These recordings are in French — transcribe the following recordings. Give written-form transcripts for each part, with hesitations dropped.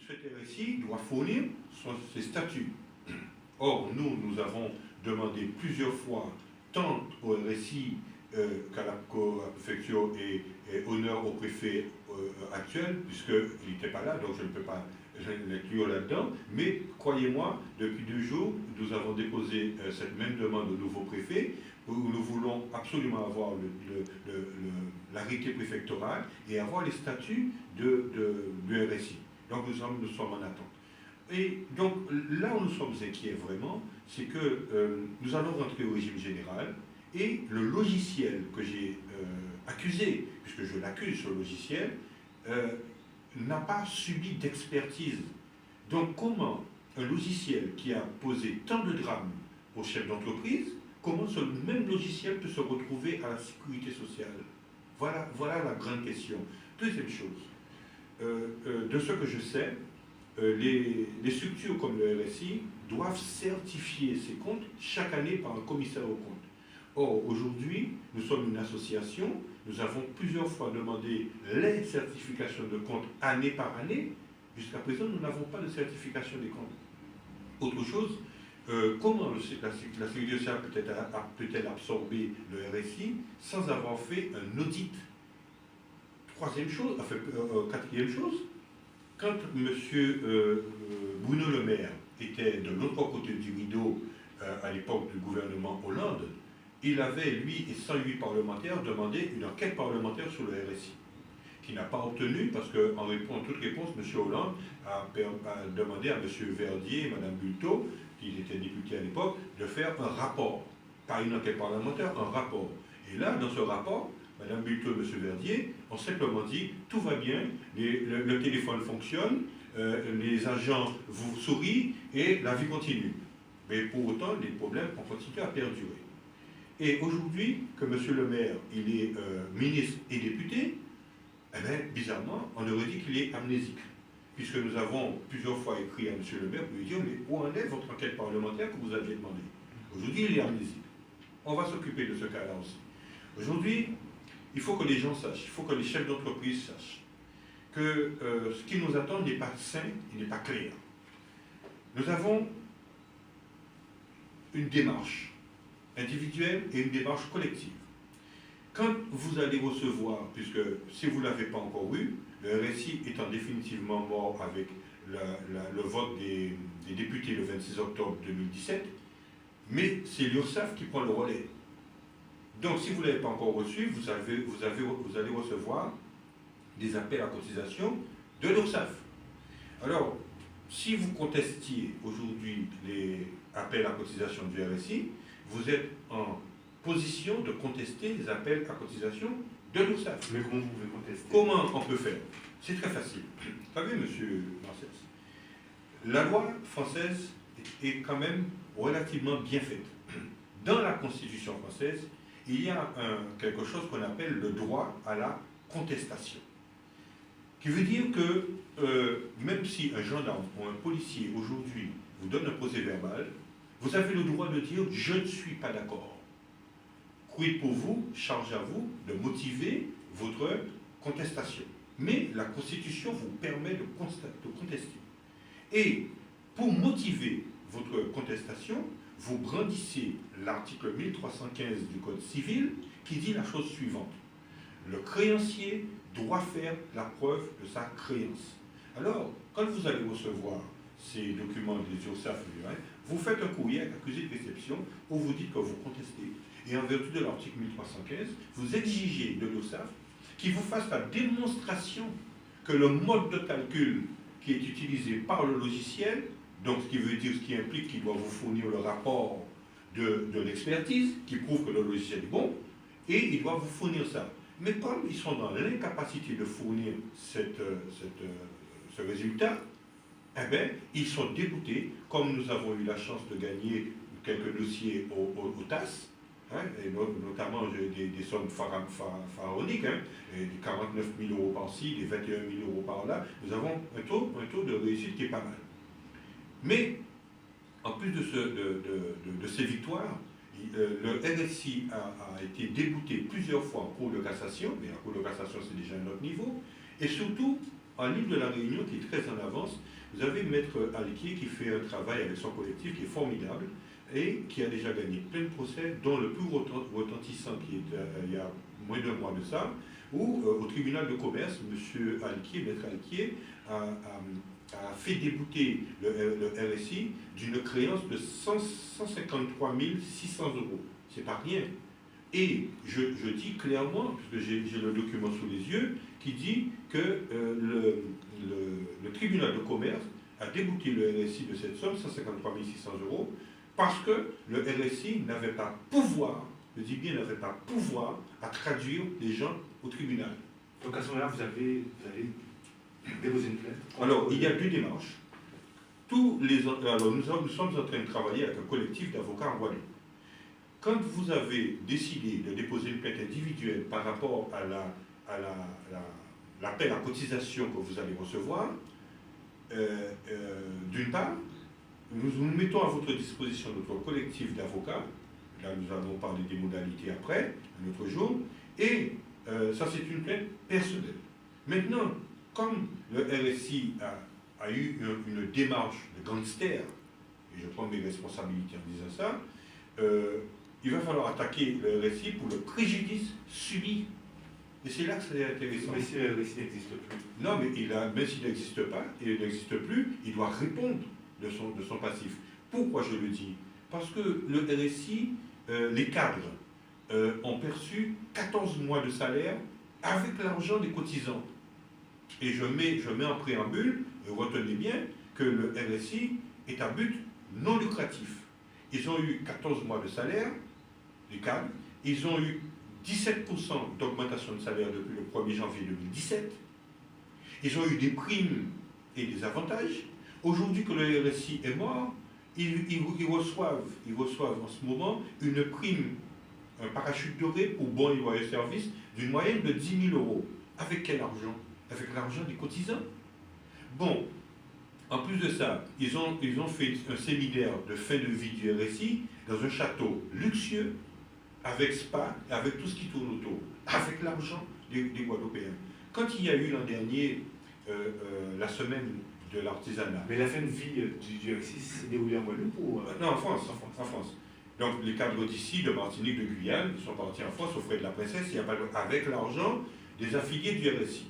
cet RSI doit fournir ses statuts. Or, nous avons demandé plusieurs fois, tant au RSI qu'à la préfecture et honneur au préfet actuel, puisqu'il n'était pas là, donc je ne peux pas l'inclure là-dedans, mais croyez-moi, depuis 2 jours, nous avons déposé cette même demande au nouveau préfet, où nous voulons absolument avoir l'arrêté préfectoral et avoir les statuts du RSI. Donc nous sommes en attente. Et donc là où nous sommes inquiets vraiment, c'est que nous allons rentrer au régime général et le logiciel que j'ai accusé, puisque je l'accuse ce logiciel, n'a pas subi d'expertise. Donc comment un logiciel qui a posé tant de drames aux chefs d'entreprise, comment ce même logiciel peut se retrouver à la sécurité sociale? Voilà la grande question. Deuxième chose, de ce que je sais, les structures comme le RSI doivent certifier ces comptes chaque année par un commissaire aux comptes. Or, aujourd'hui, nous sommes une association, nous avons plusieurs fois demandé les certifications de comptes année par année. Jusqu'à présent, nous n'avons pas de certification des comptes. Autre chose, comment la sécurité sociale peut-elle absorber le RSI sans avoir fait un audit? Quatrième chose, quand M. Bruno Le Maire était de l'autre côté du rideau à l'époque du gouvernement Hollande, il avait, lui et 108 parlementaires, demandé une enquête parlementaire sur le RSI, qui n'a pas obtenu, parce qu'en toute réponse, M. Hollande a demandé à M. Verdier et Mme Bulto, qui étaient députés à l'époque, de faire un rapport, pas une enquête parlementaire, un rapport. Et là, dans ce rapport, Mme Bulto et M. Verdier ont simplement dit « tout va bien, le téléphone fonctionne, les agents vous sourient et la vie continue ». Mais pour autant, les problèmes ont continué à perdurer. Et aujourd'hui, que M. Le Maire, il est ministre et député, eh bien, bizarrement, on aurait dit qu'il est amnésique. Puisque nous avons plusieurs fois écrit à M. Le Maire pour lui dire « mais où en est votre enquête parlementaire que vous aviez demandé ?» Aujourd'hui, il est amnésique. On va s'occuper de ce cas-là aussi. Aujourd'hui, il faut que les gens sachent, il faut que les chefs d'entreprise sachent que ce qui nous attend n'est pas sain, il n'est pas clair. Nous avons une démarche individuelle et une démarche collective. Quand vous allez recevoir, puisque si vous ne l'avez pas encore eu, le RSI étant définitivement mort avec le vote des députés le 26 octobre 2017, mais c'est l'URSSAF qui prend le relais. Donc si vous ne l'avez pas encore reçu, vous allez recevoir des appels à cotisation de l'URSSAF. Alors, si vous contestiez aujourd'hui les appels à cotisation du RSI, vous êtes en position de contester les appels à cotisation de l'URSSAF. Mais comment vous pouvez contester? Comment on peut faire? C'est très facile. Vous savez, M. Marcès, la loi française est quand même relativement bien faite. Dans la Constitution française, il y a quelque chose qu'on appelle le droit à la contestation. Qui veut dire que même si un gendarme ou un policier aujourd'hui vous donne un procès verbal, vous avez le droit de dire « je ne suis pas d'accord ». Quid pour vous, charge à vous de motiver votre contestation. Mais la Constitution vous permet de contester. Et pour motiver votre contestation, vous brandissez l'article 1315 du Code civil qui dit la chose suivante. Le créancier doit faire la preuve de sa créance. Alors, quand vous allez recevoir ces documents des URSSAF, vous faites un courrier avec accusé de réception où vous dites que vous contestez. Et en vertu de l'article 1315, vous exigez de l'URSSAF qu'il vous fasse la démonstration que le mode de calcul qui est utilisé par le logiciel, donc ce qui implique qu'il doit vous fournir le rapport de l'expertise qui prouve que le logiciel est bon, et il doit vous fournir ça. Mais comme ils sont dans l'incapacité de fournir ce résultat, eh bien, ils sont dégoûtés, comme nous avons eu la chance de gagner quelques dossiers au TAS, et notamment des sommes pharaoniques, des 49 000 euros par-ci, des 21 000 euros par-là, nous avons un taux de réussite qui est pas mal. Mais, en plus de ces victoires, le RSI a été débouté plusieurs fois en cour de cassation, mais la cour de cassation c'est déjà un autre niveau, et surtout, en l'île de la Réunion, qui est très en avance, vous avez Maître Alquier qui fait un travail avec son collectif qui est formidable et qui a déjà gagné plein de procès, dont le plus retentissant qui est il y a moins d'un mois de ça, où au tribunal de commerce, M. Alquier, Maître Alquier, a fait débouter le RSI d'une créance de 153 600 euros. C'est pas rien. Et je dis clairement, puisque j'ai le document sous les yeux, qui dit que le tribunal de commerce a débouté le RSI de cette somme, 153 600 euros, parce que le RSI n'avait pas pouvoir, je dis bien n'avait pas pouvoir, à traduire les gens au tribunal. Donc à ce moment-là, vous allez déposer une plainte? Alors, il y a deux démarches. Alors, nous sommes en train de travailler avec un collectif d'avocats en Guadeloupe. Quand vous avez décidé de déposer une plainte individuelle par rapport à l'appel à cotisation que vous allez recevoir, d'une part, nous mettons à votre disposition notre collectif d'avocats. Là, nous allons parler des modalités après, un autre jour. Et ça, c'est une plainte personnelle. Maintenant, comme le RSI a eu une démarche de gangster, et je prends mes responsabilités en disant ça, il va falloir attaquer le RSI pour le préjudice subi. Et c'est là que c'est intéressant. Mais si le RSI n'existe plus. Non, mais même s'il n'existe pas, et il n'existe plus, il doit répondre de son passif. Pourquoi je le dis? Parce que le RSI, les cadres, ont perçu 14 mois de salaire avec l'argent des cotisants. Et je mets en préambule, retenez bien, que le RSI est à but non lucratif. Ils ont eu 14 mois de salaire, les cadres, ils ont eu 17% d'augmentation de salaire depuis le 1er janvier 2017, ils ont eu des primes et des avantages. Aujourd'hui que le RSI est mort, ils reçoivent en ce moment une prime, un parachute doré pour bon et loyal service d'une moyenne de 10 000 euros. Avec quel argent? Avec l'argent des cotisants. Bon, en plus de ça, ils ont fait un séminaire de fin de vie du RSI dans un château luxueux, avec spa, avec tout ce qui tourne autour, avec l'argent des Guadeloupéens. Quand il y a eu l'an dernier la semaine de l'artisanat... Mais la fin de vie du RSI s'est déroulée en Guadeloupe ou... Non, en France. Donc les cadres d'ici, de Martinique, de Guyane, ils sont partis en France aux frais de la princesse, avec l'argent des affiliés du RSI.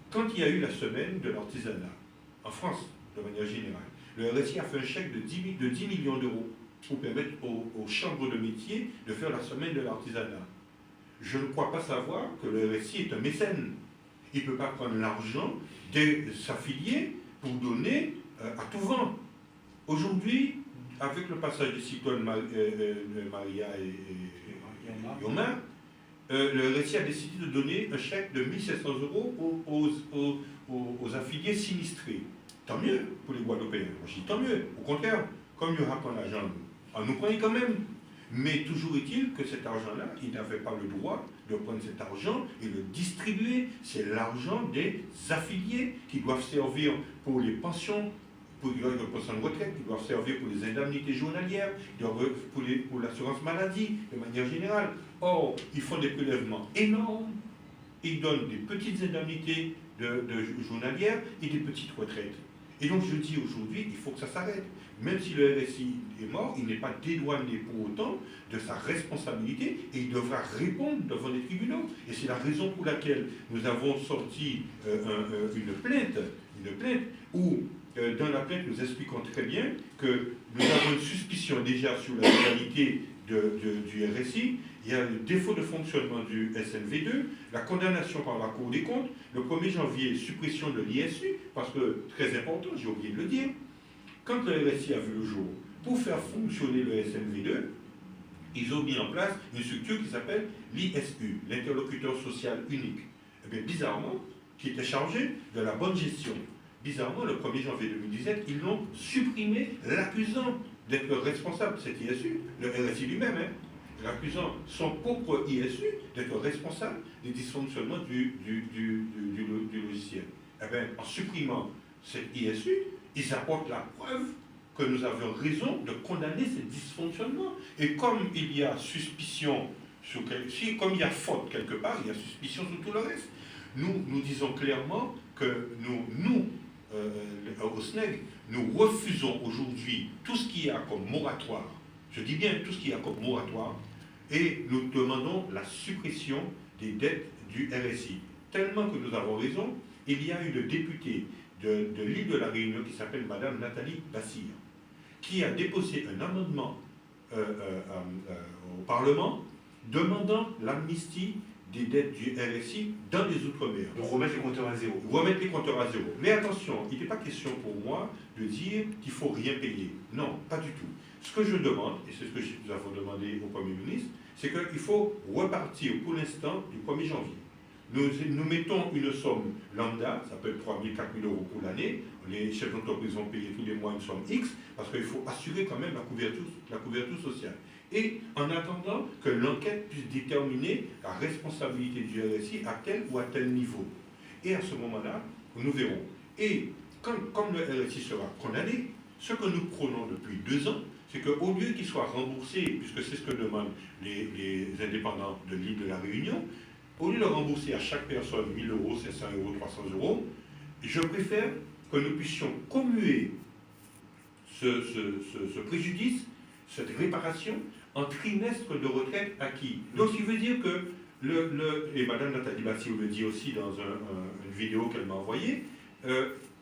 Quand il y a eu la semaine de l'artisanat, en France, de manière générale, le RSI a fait un chèque de 10 millions d'euros pour permettre aux chambres de métier de faire la semaine de l'artisanat. Je ne crois pas savoir que le RSI est un mécène. Il ne peut pas prendre l'argent des affiliés pour donner à tout vent. Aujourd'hui, avec le passage des cyclones Maria et Yoma, le RSI a décidé de donner un chèque de 1 700 euros aux affiliés sinistrés. Tant mieux pour les Guadeloupéens. Moi, je dis tant mieux. Au contraire, comme il y aura pas l'argent, on nous prend quand même. Mais toujours est-il que cet argent-là, ils n'avaient pas le droit de prendre cet argent et le distribuer. C'est l'argent des affiliés qui doivent servir pour les pensions, pour les pensions de retraite, qui doivent servir pour les indemnités journalières, pour l'assurance maladie, de manière générale. Or, ils font des prélèvements énormes, ils donnent des petites indemnités de journalières et des petites retraites. Et donc je dis aujourd'hui, il faut que ça s'arrête. Même si le RSI est mort, il n'est pas dédouané pour autant de sa responsabilité et il devra répondre devant les tribunaux. Et c'est la raison pour laquelle nous avons sorti une plainte où, dans la plainte, nous expliquons très bien que nous avons une suspicion déjà sur la légalité du RSI. Il y a le défaut de fonctionnement du SNV2, la condamnation par la Cour des comptes, le 1er janvier, suppression de l'ISU, parce que, très important, j'ai oublié de le dire, quand le RSI a vu le jour, pour faire fonctionner le SNV2, ils ont mis en place une structure qui s'appelle l'ISU, l'interlocuteur social unique. Et bien, bizarrement, qui était chargé de la bonne gestion. Bizarrement, le 1er janvier 2017, ils l'ont supprimé, l'accusant d'être responsable de cet ISU, le RSI lui-même, l'accusant son propre ISU d'être responsable des dysfonctionnements du logiciel. Eh bien, en supprimant cet ISU, ils apportent la preuve que nous avions raison de condamner ces dysfonctionnements. Et comme il y a suspicion, comme il y a faute quelque part, il y a suspicion sur tout le reste. Nous disons clairement que au SNEG, nous refusons aujourd'hui tout ce qu'il y a comme moratoire, je dis bien tout ce qu'il y a comme moratoire, et nous demandons la suppression des dettes du RSI. Tellement que nous avons raison, il y a une députée de l'île de la Réunion qui s'appelle Madame Nathalie Bassir, qui a déposé un amendement au Parlement demandant l'amnistie des dettes du RSI dans les Outre-mer. Donc remettre les compteurs à zéro. Remettre les compteurs à zéro. Mais attention, il n'est pas question pour moi de dire qu'il ne faut rien payer. Non, pas du tout. Ce que je demande, et c'est ce que nous avons demandé au Premier ministre, c'est qu'il faut repartir pour l'instant du 1er janvier. Nous mettons une somme lambda, ça peut être 3 000, 4 000 euros pour l'année. Les chefs d'entreprise vont payer tous les mois une somme X, parce qu'il faut assurer quand même la couverture sociale. Et en attendant que l'enquête puisse déterminer la responsabilité du RSI à tel ou à tel niveau. Et à ce moment-là, nous verrons. Et comme le RSI sera condamné, ce que nous prenons depuis 2 ans, c'est qu'au lieu qu'il soit remboursé, puisque c'est ce que demandent les indépendants de l'île de la Réunion, au lieu de rembourser à chaque personne 1 000 euros, 500 euros, 300 euros, je préfère que nous puissions commuer ce préjudice, cette réparation, en trimestre de retraite acquis. Donc, ce qui veut dire que, et Mme Nathalie Bassir le dit aussi dans une vidéo qu'elle m'a envoyée,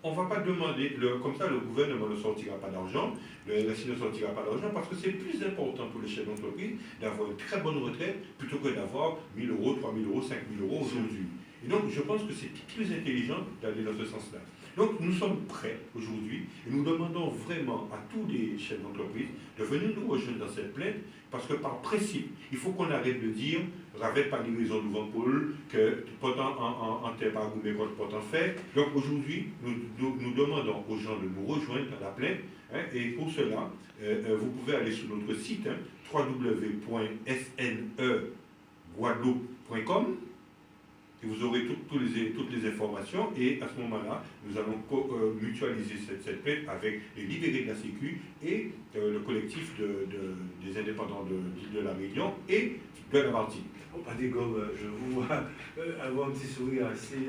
on ne va pas demander, comme ça le gouvernement ne sortira pas d'argent, le RSI ne sortira pas d'argent, parce que c'est plus important pour les chefs d'entreprise d'avoir une très bonne retraite plutôt que d'avoir 1 000 euros, 3 000 euros, 5 000 euros aujourd'hui. Et donc, je pense que c'est plus intelligent d'aller dans ce sens-là. Donc, nous sommes prêts aujourd'hui et nous demandons vraiment à tous les chefs d'entreprise de venir nous rejoindre dans cette plainte, parce que par principe, il faut qu'on arrête de dire avec pas livraison de Paul, que pourtant en terre par goût, mais pourtant fait. Donc aujourd'hui, nous demandons aux gens de nous rejoindre dans la plainte, hein, et pour cela, vous pouvez aller sur notre site, hein, www.sneguadeloupe.com, et vous aurez toutes les informations, et à ce moment-là, nous allons mutualiser cette plainte avec les libérés de la Sécu et le collectif des indépendants de l'île de la Réunion et de la Martinique. Pas des gommes, je vous vois avoir un petit sourire assez